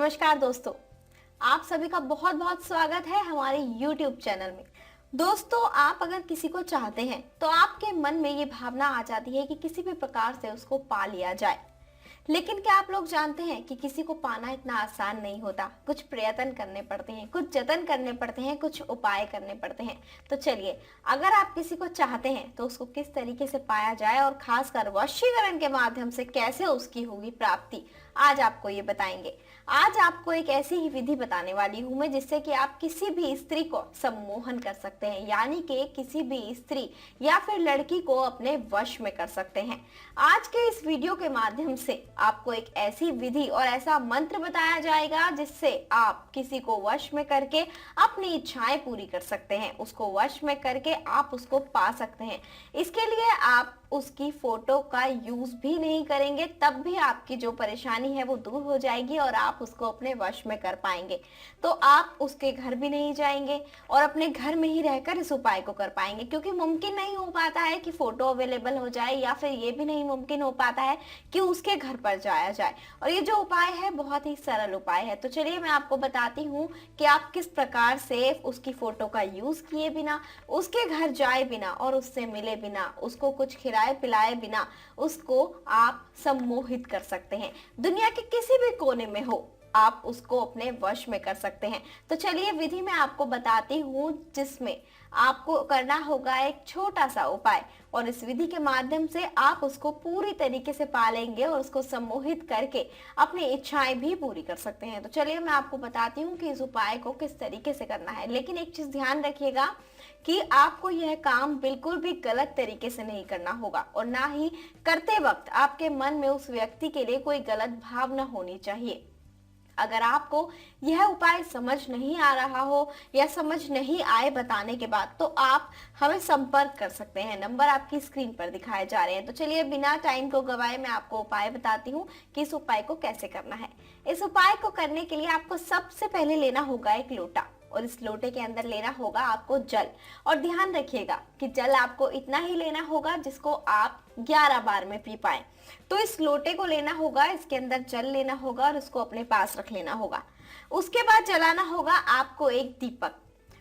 नमस्कार दोस्तों, आप सभी का बहुत बहुत स्वागत है हमारे YouTube चैनल में। दोस्तों, आप अगर किसी को चाहते हैं तो आपके मन में ये भावना आ जाती है कि किसी भी प्रकार से उसको पा लिया जाए। लेकिन क्या आप लोग जानते हैं कि किसी को पाना इतना आसान नहीं होता। कुछ प्रयत्न करने पड़ते हैं, कुछ जतन करने पड़ते हैं, कुछ उपाय करने पड़ते हैं। तो चलिए, अगर आप किसी को चाहते हैं तो उसको किस तरीके से पाया जाए और खासकर वशीकरण के माध्यम से कैसे उसकी होगी प्राप्ति, आज आपको ये बताएंगे। आज आपको एक ऐसी ही विधि बताने वाली हूं मैं जिससे कि आप किसी भी स्त्री को सम्मोहन कर सकते हैं, यानी कि किसी भी स्त्री या फिर लड़की को अपने वश में कर सकते हैं। आज के इस वीडियो के माध्यम से आपको एक ऐसी विधि और ऐसा मंत्र बताया जाएगा जिससे आप किसी को वश में करके अपनी इच्छाएं पूरी कर सकते हैं, उसको वश में करके आप उसको पा सकते हैं। इसके लिए आप उसकी फोटो का यूज भी नहीं करेंगे, तब भी आपकी जो परेशानी है वो दूर हो जाएगी और आप उसको अपने वश में कर पाएंगे। तो आप उसके घर भी नहीं जाएंगे और अपने घर में ही रहकर इस उपाय को कर पाएंगे, क्योंकि मुमकिन नहीं हो पाता है कि फोटो अवेलेबल हो जाए या फिर ये भी नहीं मुमकिन हो पाता है कि उसके घर पर जाया जाए। और ये जो उपाय है बहुत ही सरल उपाय है। तो चलिए मैं आपको बताती हूँ कि आप किस प्रकार से उसकी फोटो का यूज किए बिना, उसके घर जाए बिना और उससे मिले बिना, उसको कुछ खिलाए पिलाए बिना उसको आप सम्मोहित कर सकते हैं। दुनिया के किसी भी कोने में हो, आप उसको अपने वश में कर सकते हैं। तो चलिए विधि मैं आपको बताती हूँ, जिसमें आपको करना होगा एक छोटा सा उपाय और इस विधि के माध्यम से आप उसको पूरी तरीके से पालेंगे और उसको सम्मोहित करके अपनी इच्छाएं भी पूरी कर सकते हैं। तो चलिए मैं आपको बताती हूँ कि इस उपाय को किस तरीके से करना है। लेकिन एक चीज ध्यान रखिएगा कि आपको यह काम बिल्कुल भी गलत तरीके से नहीं करना होगा और ना ही करते वक्त आपके मन में उस व्यक्ति के लिए कोई गलत भावना होनी चाहिए। अगर आपको यह उपाय समझ नहीं आ रहा हो या समझ नहीं आए बताने के बाद, तो आप हमें संपर्क कर सकते हैं। नंबर आपकी स्क्रीन पर दिखाए जा रहे हैं। तो चलिए बिना टाइम को गवाए मैं आपको उपाय बताती हूँ कि इस उपाय को कैसे करना है। इस उपाय को करने के लिए आपको सबसे पहले लेना होगा एक लोटा और इस लोटे के अंदर लेना होगा आपको जल। और ध्यान रखिएगा कि जल आपको इतना ही लेना होगा जिसको आप 11 बार में पी पाए। तो इस लोटे को लेना होगा, इसके अंदर जल लेना होगा और उसको अपने पास रख लेना होगा। उसके बाद जलाना होगा आपको एक दीपक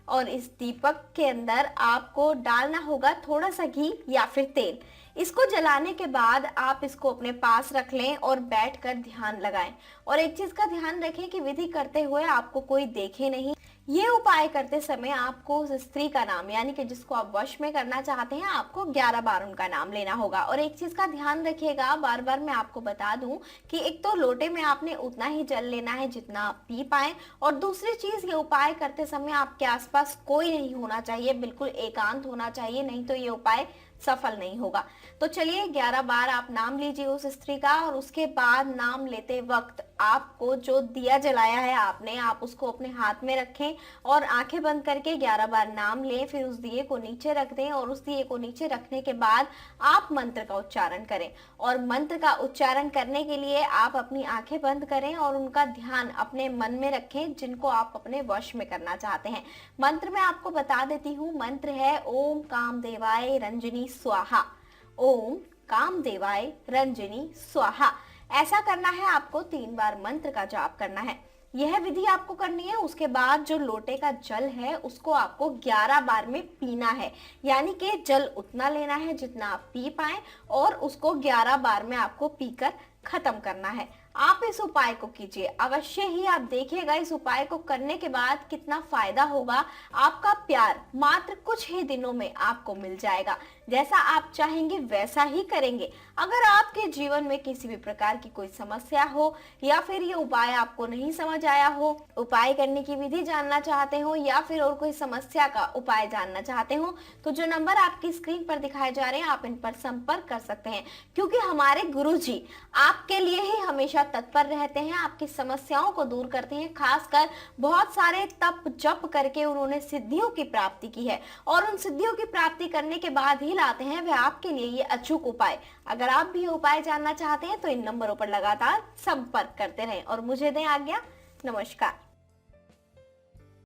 और इस दीपक के अंदर आपको डालना होगा थोड़ा सा घी या फिर तेल। इसको जलाने के बाद आप इसको अपने पास रख लें और बैठकर ध्यान लगाएं। और एक चीज का ध्यान रखें कि विधि करते हुए आपको कोई देखे नहीं। ये उपाय करते समय आपको उस स्त्री का नाम, यानी कि जिसको आप वश में करना चाहते हैं, आपको 11 बार उनका नाम लेना होगा। और एक चीज का ध्यान रखिएगा, बार बार मैं आपको बता दूं कि एक तो लोटे में आपने उतना ही जल लेना है जितना आप पी पाए, और दूसरी चीज ये उपाय करते समय आपके आसपास कोई नहीं होना चाहिए, बिल्कुल एकांत होना चाहिए, नहीं तो ये उपाय सफल नहीं होगा। तो चलिए 11 बार आप नाम लीजिए उस स्त्री का और उसके बाद नाम लेते वक्त आपको जो दिया जलाया है आपने, आप उसको अपने हाथ में रखें और आंखें बंद करके 11 बार नाम लें। फिर उस दिए को नीचे रख दें और उस दिए को नीचे रखने के बाद आप मंत्र का उच्चारण करें। और मंत्र का उच्चारण करने के लिए आप अपनी आंखें बंद करें और उनका ध्यान अपने मन में रखें जिनको आप अपने वश में करना चाहते हैं। मंत्र मैं आपको बता देती हूँ। मंत्र है ओम कामदेवाय रंजनी स्वाहा। ओम कामदेवाय रंजनी स्वाहा। ऐसा करना है, आपको 3 बार मंत्र का जाप करना है। यह विधि आपको करनी है। उसके बाद जो लोटे का जल है उसको आपको 11 बार में पीना है, यानी कि जल उतना लेना है जितना आप पी पाए और उसको 11 बार में आपको पीकर खत्म करना है। आप इस उपाय को कीजिए अवश्य ही, आप देखिएगा इस उपाय को करने के बाद कितना फायदा होगा। आपका प्यार मात्र कुछ ही दिनों में आपको मिल जाएगा। जैसा आप चाहेंगे वैसा ही करेंगे। अगर आपके जीवन में किसी भी प्रकार की कोई समस्या हो या फिर ये उपाय आपको नहीं समझ आया हो, उपाय करने की विधि जानना चाहते हो या फिर और कोई समस्या का उपाय जानना चाहते हो, तो जो नंबर आपकी स्क्रीन पर दिखाए जा रहे हैं आप इन पर संपर्क कर सकते हैं, क्योंकि हमारे गुरुजी आपके लिए ही हमेशा तत्पर रहते हैं, आपकी समस्याओं को दूर करते हैं। खासकर बहुत सारे तप जप करके उन्होंने सिद्धियों की प्राप्ति की है और उन सिद्धियों की प्राप्ति करने के बाद ही लाते हैं वह आपके लिए ये अचूक उपाय। अगर आप भी उपाय जानना चाहते हैं तो इन नंबरों पर लगातार संपर्क करते रहें और मुझे दें आज्ञा। नमस्कार।